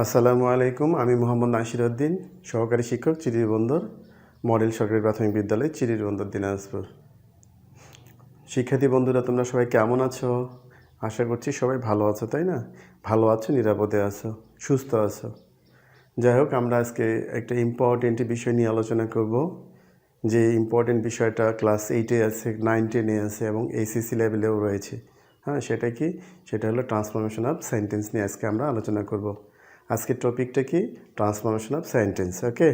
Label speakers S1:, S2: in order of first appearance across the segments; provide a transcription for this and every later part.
S1: আসসালামু আলাইকুম। আমি মোহাম্মদ নাসির উদ্দিন, সহকারী শিক্ষক, চিরিরবন্দর মডেল সরকারি প্রাথমিক বিদ্যালয়, চিরিরবন্দর, দিনাজপুর। শিক্ষার্থী বন্ধুরা, তোমরা সবাই কেমন আছো? আশা করছি সবাই ভালো আছো, তাই না? ভালো আছো, নিরাপদে আছো, সুস্থ আছো। যাই হোক, আমরা আজকে একটা ইম্পর্টেন্ট বিষয় নিয়ে আলোচনা করব। যে ইম্পর্টেন্ট বিষয়টা ক্লাস 8-এ আছে, 9-10-এ আছে এবং এইচএসসি লেভেলেও রয়েছে। সেটা কি? সেটা হলো ট্রান্সফরমেশন অফ সেন্টেন্স নিয়ে আজকে আমরা আলোচনা করব। আজকের টপিকটা কি? Transformation of sentence. ওকে,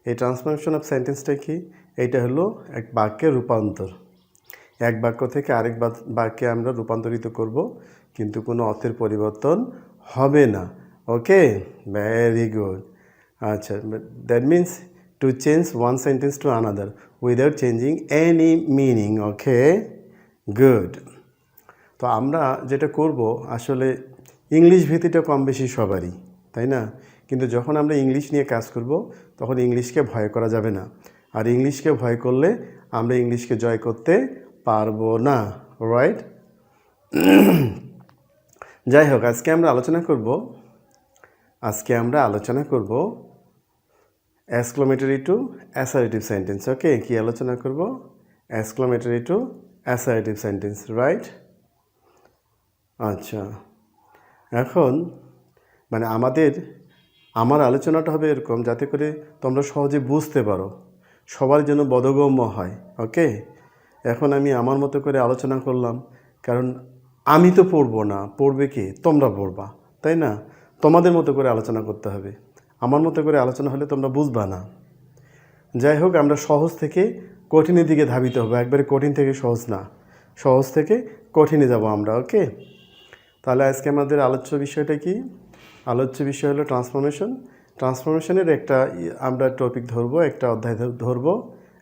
S1: এই ট্রান্সফরমেশন অফ সেন্টেন্সটা কি? এইটা হলো এক বাক্যের রূপান্তর। এক বাক্য থেকে আরেক বাক্যে আমরা রূপান্তরিত করব, কিন্তু কোনো অর্থের পরিবর্তন হবে না। ওকে, ভেরি গুড। আচ্ছা, that means to change one sentence to another without changing any meaning. Okay, good. তো আমরা যেটা করব, আসলে ইংলিশ ভীতিটা কম বেশি সবারই, তাই না? কিন্তু যখন আমরা ইংলিশ নিয়ে কাজ করব, তখন ইংলিশকে ভয় করা যাবে না। আর ইংলিশকে ভয় করলে আমরা ইংলিশকে জয় করতে পারবো না, রাইট? যাই হোক, আজকে আমরা আলোচনা করব এক্সক্লামেটরি টু অ্যাসার্টিভ সেন্টেন্স। ওকে, কি আলোচনা করব? Exclamatory two assertive sentence, right? আচ্ছা, এখন আমার আলোচনাটা হবে এরকম, যাতে করে তোমরা সহজে বুঝতে পারো, সবার যেন বোধগম্য হয়। ওকে, এখন আমি আমার মতো করে আলোচনা করলাম, কারণ আমি তো পড়বো না, পড়বে কি? তোমরা পড়বা, তাই না? তোমাদের মতো করে আলোচনা করতে হবে। আমার মতো করে আলোচনা হলে তোমরা বুঝবা না। যাই হোক, আমরা সহজ থেকে কঠিনের দিকে ধাবিত হবো, একবারে কঠিন থেকে সহজ না, সহজ থেকে কঠিনে যাব আমরা। ওকে, তাহলে আজকে আমাদের আলোচ্য বিষয়টা কি? আলোচ্য বিষয় হলো ট্রান্সফরমেশনের একটা আমরা টপিক ধরবো, একটা অধ্যায় ধরবো,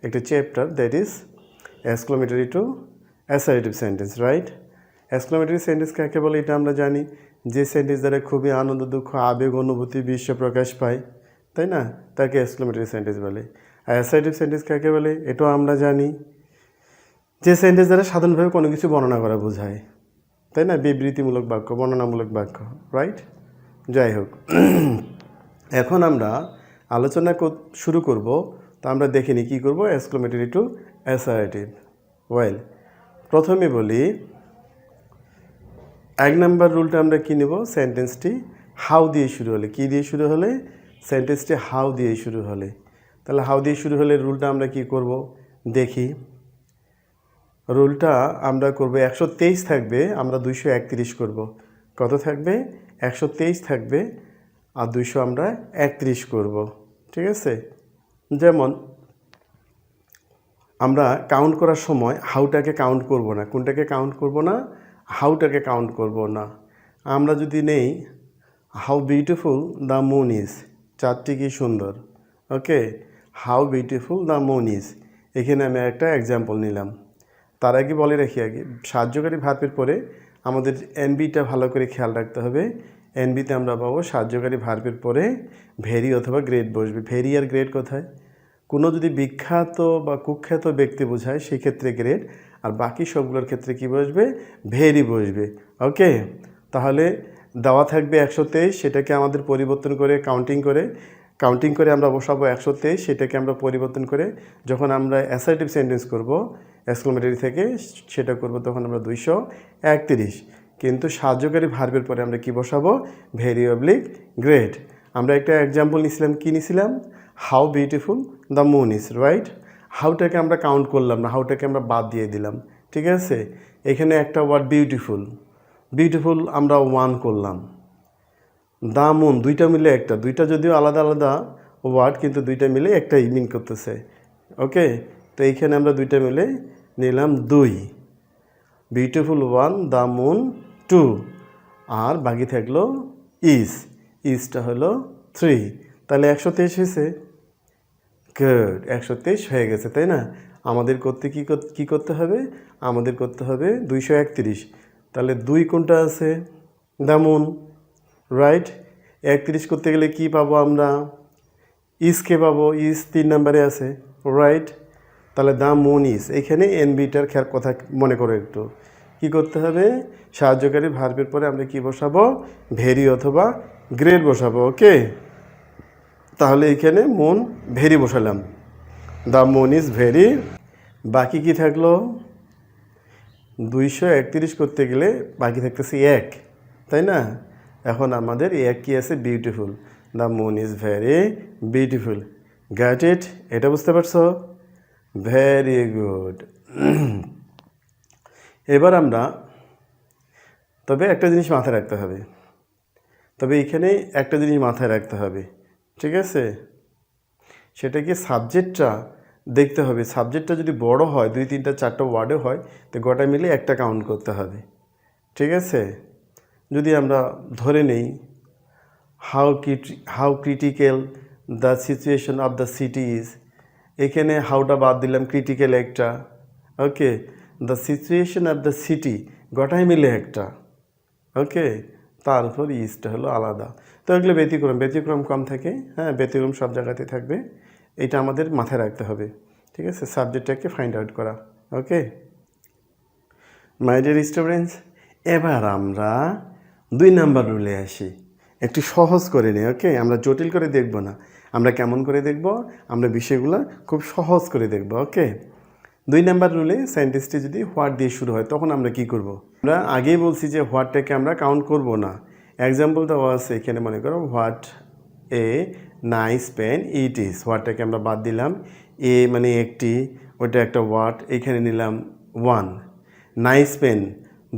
S1: একটা chapter, that is exclamatory two assertive sentence, right? Exclamatory sentence কাকে বলে এটা আমরা জানি, যে সেন্টেন্স দ্বারা খুবই আনন্দ, দুঃখ, আবেগ, অনুভূতি, বিশ্ব প্রকাশ পায়, তাই না? তাকে এক্সক্লামেটরি সেন্টেন্স বলে। আর অ্যাসার্টিভ সেন্টেন্স কাকে বলে এটাও আমরা জানি, যে সেন্টেন্স দ্বারা সাধারণভাবে কোনো কিছু বর্ণনা করা বোঝায়, তাই না? বিবৃতিমূলক বাক্য, বর্ণনামূলক বাক্য, রাইট? যাই হোক, এখন আমরা আলোচনা শুরু করব। তো আমরা দেখে নিই কী করবো, এক্সক্লামেটরি টু অ্যাসার্টিভ। ওয়েল, প্রথমে বলি 1 নম্বর রুলটা আমরা কী নেব? সেন্টেন্সটি হাউ দিয়ে শুরু হলে, কী দিয়ে শুরু হলে? সেন্টেন্সটি হাউ দিয়ে শুরু হলে। তাহলে হাউ দিয়ে শুরু হলে রুলটা আমরা কি করব দেখি। রুলটা আমরা করব 123 থাকবে, আমরা 231 করব। কত থাকবে? 123 থাকবে, আর 200 আমরা 31 করব। ঠিক আছে? যেমন আমরা কাউন্ট করার সময় হাউটাকে কাউন্ট করব না। কোনটাকে কাউন্ট করব না? হাউটাকে কাউন্ট করব না। আমরা যদি নেই how beautiful the moon is, চাঁদটি কি সুন্দর। Okay, how beautiful the moon is, এখানে আমি একটা এক্সাম্পল নিলাম। তার আগে বলে রাখি, আগে সাহায্যকারী ভার্বের পরে আমাদের এনবিটা ভালো করে খেয়াল রাখতে হবে। এনবিতে আমরা পাবো সাহায্যকারী ভার্বের পরে ভেরি অথবা গ্রেড বসবে। ভেরি আর গ্রেড কোথায়? কোনো যদি বিখ্যাত বা কুখ্যাত ব্যক্তি বোঝায় সেক্ষেত্রে গ্রেড, আর বাকি সবগুলোর ক্ষেত্রে কি বসবে? ভেরি বসবে। ওকে, তাহলে দেওয়া থাকবে 123, সেটাকে আমাদের পরিবর্তন করে কাউন্টিং করে আমরা বসাবো 123, সেটাকে আমরা পরিবর্তন করে যখন আমরা অ্যাসার্টিভ সেন্টেন্স করব এক্সক্লামেটরি থেকে, সেটা করব তখন আমরা 231। কিন্তু সাহায্যকারী ভার্বের পরে আমরা কি বসাবো? Very oblique great. আমরা একটা এক্সাম্পল নিয়েছিলাম, কি নিয়েছিলাম? How beautiful the moon is, right? হাউটাকে আমরা কাউন্ট করলাম না, হাউটাকে আমরা বাদ দিয়ে দিলাম। ঠিক আছে? এখানে একটা ওয়ার্ড বিউটিফুল আমরা 1 করলাম। দ্য মুন, দুইটা মিলে একটা, দুইটা যদিও আলাদা আলাদা ওয়ার্ড, কিন্তু দুইটা মিলে একটাই মিন করতেছে। ওকে, তো এইখানে আমরা দুইটা মিলে নিলাম 2। বিউটিফুল 1, দ্য মুন 2, আর বাকি থাকলো ইজটা হলো 3। তাহলে 123 হয়েছে। গুড, 123 হয়ে গেছে, তাই না? আমাদের কি করতে হবে? আমাদের করতে হবে 231। তাহলে 2 কোনটা আছে? The moon, right? 31 করতে গেলে কি পাবো আমরা? ইজকে পাবো, ইজ 3 নম্বরে আছে, রাইট? তাহলে দ্য মুন ইজ, এখানে এনবিটার কথা মনে করো একটু। কি করতে হবে? সাহায্যকারী ভার্বের পরে আমরা কি বসাবো? ভেরি অথবা গ্রেট বসাবো। ওকে, তাহলে এখানে মুন ভেরি বসালাম, দ্য মুন ইজ ভেরি। বাকি কি থাকলো? 231 করতে গেলে বাকি থাকতেছে 1, তাই না? এখন আমাদের 1 কি আছে? Beautiful. The moon is very beautiful. Get it? এটা বুঝতে পারছো? Very good. এবার আমরা তবে একটা জিনিস মাথায় রাখতে হবে, ঠিক আছে? সেটা কি সাবজেক্টটা দেখতে হবে। সাবজেক্টটা যদি বড় হয়, 2, 3, 4টা ওয়ার্ডে হয়, তো গোটা মিলে একটা কাউন্ট করতে হবে, ঠিক আছে? যদি আমরা ধরে নেই how critical the situation of the city is, এখানে হাউটা বাদ দিলাম, ক্রিটিক্যাল একটা। Okay, the situation of the city গোটাই মিলে একটা। ওকে, তারপর ইজটা হলো আলাদা। তো এগুলো ব্যতিক্রম কম থাকে। হ্যাঁ, ব্যতিক্রম সব জায়গাতে থাকবে, এটা আমাদের মাথায় রাখতে হবে, ঠিক আছে? সাবজেক্টটাকে ফাইন্ড আউট করা। ওকে মাই ডিয়ার স্টুডেন্টস, এবার আমরা 2 নাম্বার রুলে আসি। একটু সহজ করে নিই। ওকে, আমরা জটিল করে দেখব না, আমরা কেমন করে দেখব, আমরা বিষয়গুলো খুব সহজ করে দেখব। ওকে, 2 নাম্বার রুলে সেন্টেন্সটি যদি হোয়াট দিয়ে শুরু হয়, তখন আমরা কি করব? আমরা আগেই বলছি যে হোয়াটটাকে আমরা কাউন্ট করব না। এক্সাম্পল দেওয়া আছে এখানে, মনে করো what a nice pen it is. হোয়াটটাকে আমরা বাদ দিলাম, এ মানে একটি, ওটা একটা ওয়ার্ড, এখানে নিলাম 1। নাইস পেন,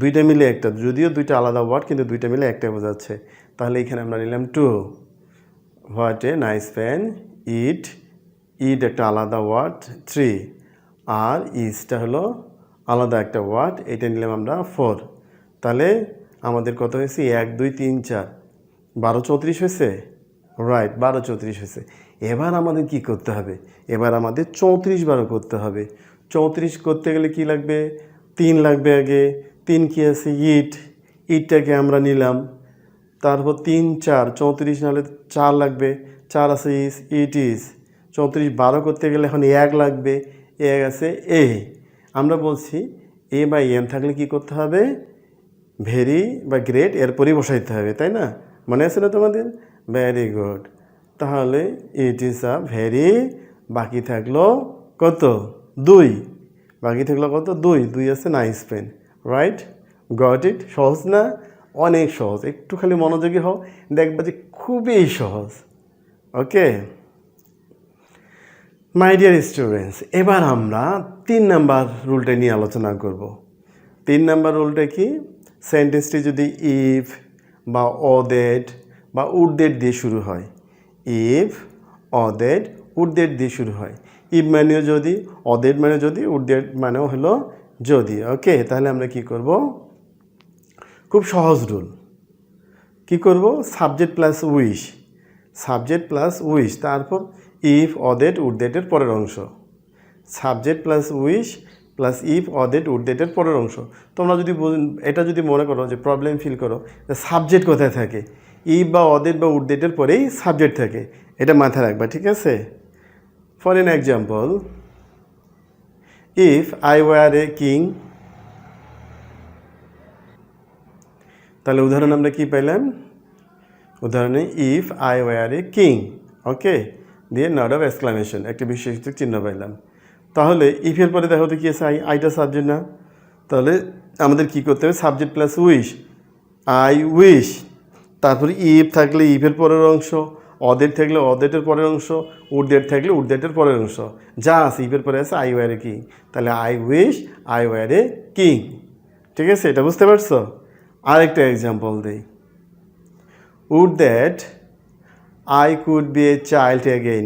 S1: 2টা মিলে একটা, যদিও 2টা আলাদা ওয়ার্ড, কিন্তু 2টা মিলে একটা বোঝাচ্ছে, তাহলে এখানে আমরা নিলাম 2। হোয়াট এ নাইস পেন ইট, ইট একটা আলাদা ওয়ার্ড 3, আর ইজটা হলো আলাদা একটা ওয়ার্ড, এটা নিলাম আমরা 4। তাহলে আমাদের কত হয়েছে? 1, 2, 3, 4, 12, 34 হয়েছে। রাইট, 12, 34 হয়েছে। এবার আমাদের কি করতে হবে? এবার আমাদের 34 বারও করতে হবে। 34 করতে গেলে কি লাগবে? 3 লাগবে আগে। 3 কি আছে? ইট, ইটটাকে আমরা নিলাম। তারপর 3, 4, 34 নাহলে 4 লাগবে, 4 আছে ইজ, ইট ইজ। 34 12 করতে গেলে এখন 1 লাগবে, 1 আছে এ। আমরা বলছি এ বা এন থাকলে কি করতে হবে? ভেরি বা গ্রেট এরপরই বসাইতে হবে, তাই না? মনে আছে না তোমাদের? Very good. তাহলে ইট ইজ আ ভেরি, বাকি থাকলো কত? 2। বাকি থাকলো কত? 2। 2 আছে nice pen. Right, got it? সহজ না? অনেক সহজ। একটু খালি মনোযোগী হও, দেখবা যে খুবই সহজ। ওকে মাই ডিয়ার স্টুডেন্টস, এবার আমরা 3 নাম্বার রুলটা নিয়ে আলোচনা করব। 3 নাম্বার রুলটা কি? সেন্টেন্সটি যদি ইফ বা অদেড বা উডদেড দিয়ে শুরু হয়, ইফ অদেড উডদেড দিয়ে শুরু হয়। ইফ মানেও যদি, অদেড মানে যদি, উডদেড মানেও হলো যদি। ওকে, তাহলে আমরা কি করব? খুব সহজ রুল। কি করব? Subject plus wish, subject plus wish, তারপর ইফ অদেড উডদেডের পরের অংশ। Subject plus wish plus if অদেড উডদেডের পরের অংশ। তোমরা যদি এটা যদি মনে করো যে প্রবলেম ফিল করো, সাবজেক্ট কোথায় থাকে? ইফ বা অদেড বা উডদেডের পরেই সাবজেক্ট থাকে, এটা মাথায় রাখবা, ঠিক আছে? For an example, if I were a king, তাহলে উদাহরণ আমরা কি পাইলাম? উদাহরণে if I were a king, okay, দিয়ে নট অফ এক্সক্লামেশন, একটা বিশেষক চিহ্ন পাইলাম। তাহলে ইফের পরে দেখো তো কি আছে? আইটা সাবজেক্ট না? তাহলে আমাদের কি করতে হবে? Subject plus wish, I wish, তারপরে ইফ থাকলে ইফের পরের অংশ, অদেড থাকলে অদেডের পরের অংশ, উডদেড থাকলে উডদেডের পরের অংশ। যা আছে ইফের পরে আছে আই ওয়ার এ কিং, তাহলে I wish I were a king. ঠিক আছে, এটা বুঝতে পারছো? আরেকটা এক্সাম্পল দিই। Would that I could be a child again,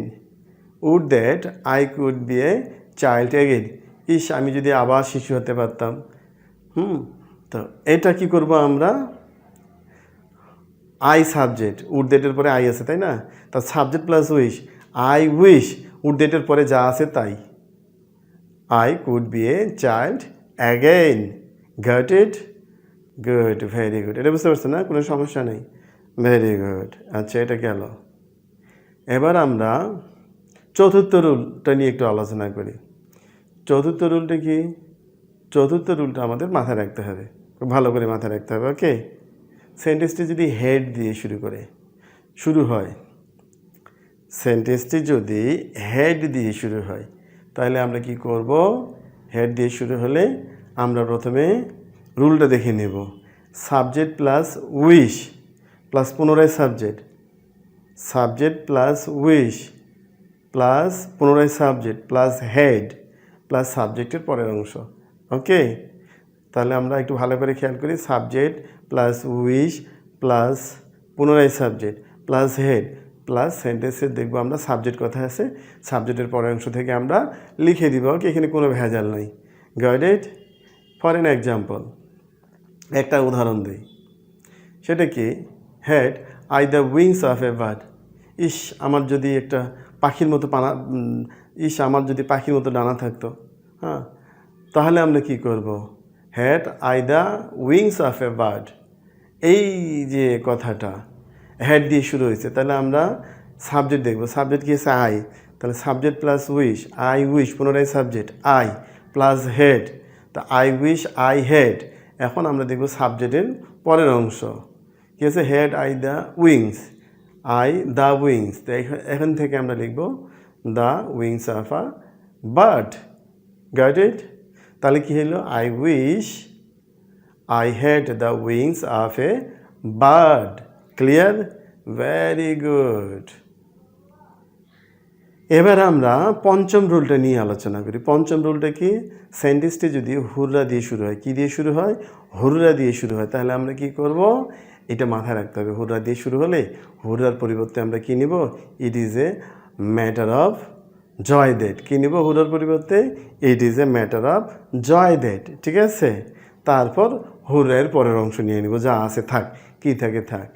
S1: would that I could be a child again, ইস আমি যদি আবার শিশু হতে পারতাম। তো এটা কি করব আমরা? আই সাবজেক্ট, উড দ্যাটের পরে আই আছে, তাই না? তা subject plus wish, I wish, would দ্যাটের পরে যা আছে তাই, I could be a child again. Got it? Good, very good. এটা বুঝতে পারছো না? কোনো সমস্যা নেই। Very good. আচ্ছা, এটা গেল। এবার আমরা চতুর্থ রুলটা নিয়ে একটু আলোচনা করি। চতুর্থ রুলটা কি? চতুর্থ রুলটা আমাদের মাথায় রাখতে হবে, খুব ভালো করে মাথায় রাখতে হবে। ওকে, সেন্টেন্সটি যদি হেড দিয়ে শুরু করে, শুরু হয়, সেন্টেন্সটি যদি হেড দিয়ে শুরু হয়, তাহলে আমরা কি করব? হেড দিয়ে শুরু হলে আমরা প্রথমে রুলটা দেখে নেব। সাবজেক্ট প্লাস উইশ প্লাস পুনরায় subject, subject plus wish plus পুনরায় সাবজেক্ট প্লাস হেড প্লাস সাবজেক্টের পরের অংশ। ওকে, তাহলে আমরা একটু ভালো করে খেয়াল করি। সাবজেক্ট প্লাস উইশ প্লাস পুনরায় সাবজেক্ট প্লাস হেড প্লাস সেন্টেন্সের দেখবো আমরা সাবজেক্ট কোথায় আছে, সাবজেক্টের পরের অংশ থেকে আমরা লিখে দিব। ওকে, এখানে কোনো ভেজাল নাই। Got it? For an example, একটা উদাহরণ দিই। সেটা কি? Had I the wings of a bird. ইস, আমার যদি একটা পাখির মতো আমার যদি পাখির মতো ডানা থাকতো, হ্যাঁ, তাহলে আমরা কি করব? Head I the wings of a bird, এই যে কথাটা হেড দিয়ে শুরু হয়েছে, তাহলে আমরা সাবজেক্ট দেখব। সাবজেক্ট কি আছে? আই। তাহলে subject plus wish, I wish পুনরায় সাবজেক্ট আই প্লাস হেড, তা আই উইশ আই হেড। এখন আমরা দেখব সাবজেক্টের পরের অংশ কি আছে? Head I the wings, I the wings. তো এখান থেকে আমরা লিখব the wings of a bird. Got it? তাহলে কি হলো? I wish I had the wings of a bird. Clear? Very good. এবার আমরা পঞ্চম রুলটা নিয়ে আলোচনা করি। পঞ্চম রুলটা কি? সেন্টেন্সটি যদি হুররা দিয়ে শুরু হয়, কি দিয়ে শুরু হয়? হুররা দিয়ে শুরু হয়, তাহলে আমরা কি করব? এটা মাথায় রাখতে হবে। হুররা দিয়ে শুরু হলে হুররার পরিবর্তে আমরা কি নিব? It is a matter of joy that. কী নিব হুররার পরিবর্তে? It is a matter of joy that. ঠিক আছে, তারপর হুররার পরের অংশ নিয়ে নিব, যা আছে থাক, কি থাকে থাক।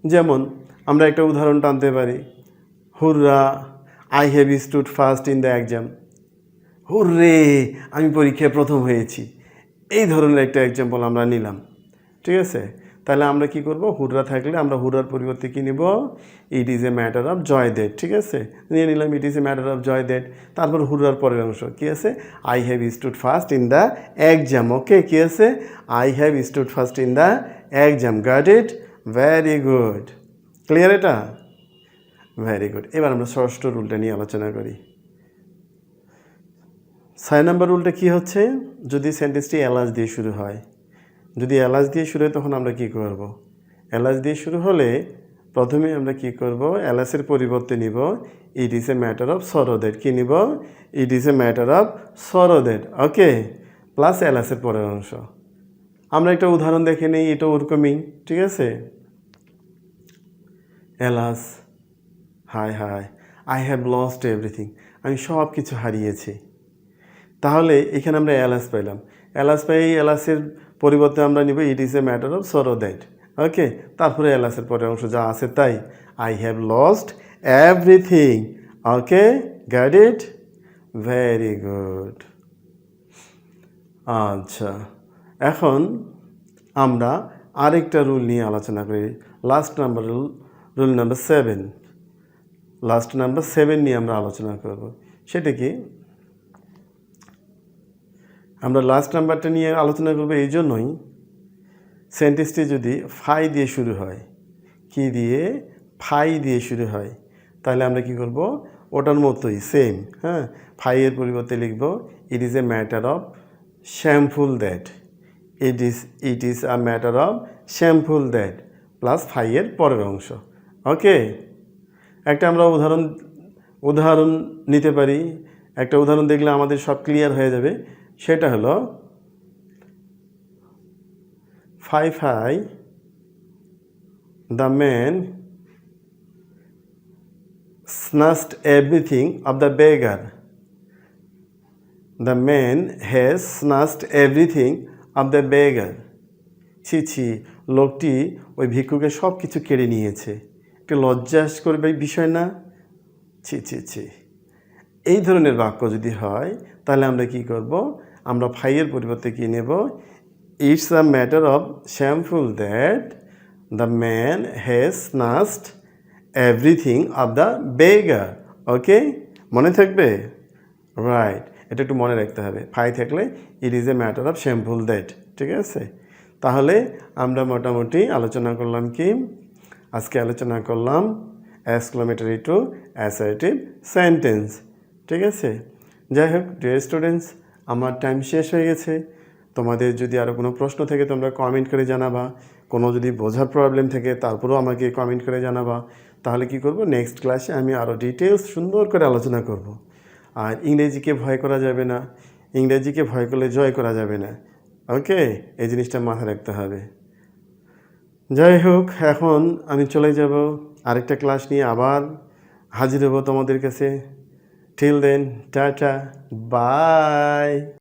S1: যেমন আমরা একটা উদাহরণ টানতে পারি, hurrah I have stood first in the exam. Hurray, আমি পরীক্ষায় প্রথম হয়েছি। এই ধরনের একটা এক্সাম্পল আমরা নিলাম। ঠিক আছে, তাহলে আমরা কি করব? হুররা থাকলে আমরা হুররার পরিবর্তে কী নিব? It is a matter of joy that. ঠিক আছে, নিয়ে নিলাম it is a matter of joy that. তারপর হুররার পরের অংশ কী আছে? I have stood first in the exam. Okay, কী আছে? I have stood first in the exam. Got it? Very good. Clear এটা? Very good. এবার আমরা ষষ্ঠ রুলটা নিয়ে আলোচনা করি। 6 নম্বর রুলটা কি হচ্ছে? যদি সেন্টেন্সটি এলাচ দিয়ে শুরু হয়, যদি এলাচ দিয়ে শুরু হয় তখন আমরা কি করব? এলাচ দিয়ে শুরু হলে প্রথমে আমরা কি করব? এলাচের পরিবর্তে নিব it is a matter of sorrow that. কী নিব? It is a matter of sorrow that. Okay, plus এলাচের পরের অংশ। আমরা একটা উদাহরণ দেখে নিই, এটা ওরকমই। ঠিক আছে, এলাচ, হায় হায়, আই হ্যাভ লস্ট এভরিথিং, আমি সব কিছু হারিয়েছি। তাহলে এখানে আমরা এলাচ পাইলাম। এলাচ পাই, এলাচের পরিবর্তে আমরা নিব it is a matter of sorrow that. Okay, তারপরে এলাচের পরের অংশ যা আছে তাই, I have lost everything. Okay, got it? Very good. আচ্ছা, এখন আমরা আরেকটা রুল নিয়ে আলোচনা করি। Last number rule, rule number 7। Last number 7 নিয়ে আমরা আলোচনা করব। সেটা কি? আমরা লাস্ট নাম্বারটা নিয়ে আলোচনা করব এই জন্যই, সেন্টেন্সটি যদি ফাই দিয়ে শুরু হয়, কি দিয়ে? ফাই দিয়ে শুরু হয়, তাহলে আমরা কি করব? ওটার মতোই সেম, হ্যাঁ, ফাইয়ের পরিবর্তে লিখব it is a matter of shameful that. It is a matter of shameful that plus ফাইয়ের পরের অংশ। ওকে, একটা আমরা উদাহরণ নিতে পারি। একটা উদাহরণ দেখলে আমাদের সব ক্লিয়ার হয়ে যাবে। সেটা হলো fie the man snatched everything of the beggar. The man has snatched everything of the beggar. ছি ছি, লোকটি ওই ভিক্ষুকের সব কিছু কেড়ে নিয়েছে। একটু লজ্জাস করবে বিষয় না? ছি ছি ছি। এই ধরনের বাক্য যদি হয় তাহলে আমরা কি করব? আমরা ফাইয়ের পরিবর্তে কি নেব? It's a matter of shameful that the man has snatched everything of the beggar. Okay, মনে থাকবে? রাইট, এটা একটু মনে রাখতে হবে। ফাই থাকলে it is a matter of shameful that. ঠিক আছে, তাহলে আমরা মোটামুটি আলোচনা করলাম কি? আজকে আলোচনা করলাম এক্সক্লামেটরি টু অ্যাসার্টিভ সেন্টেন্স। ঠিক আছে, যাই হোক ডিয়ার স্টুডেন্টস, আমার টাইম শেষ হয়ে গেছে। তোমাদের যদি আরও কোনো প্রশ্ন থাকে তোমরা কমেন্ট করে জানাবা, কোনো যদি বোঝার প্রবলেম থাকে তারপরেও আমাকে কমেন্ট করে জানাবা। তাহলে কি করব, নেক্সট ক্লাসে আমি আরও ডিটেলস সুন্দর করে আলোচনা করব। আর ইংরেজিকে ভয় করা যাবে না, ইংরেজিকে ভয় করলে জয় করা যাবে না। ওকে, এই জিনিসটা মাথায় রাখতে হবে। যাই হোক, এখন আমি চলে যাব আরেকটা ক্লাস নিয়ে, আবার হাজির হব তোমাদের কাছে। Till then, tata, by.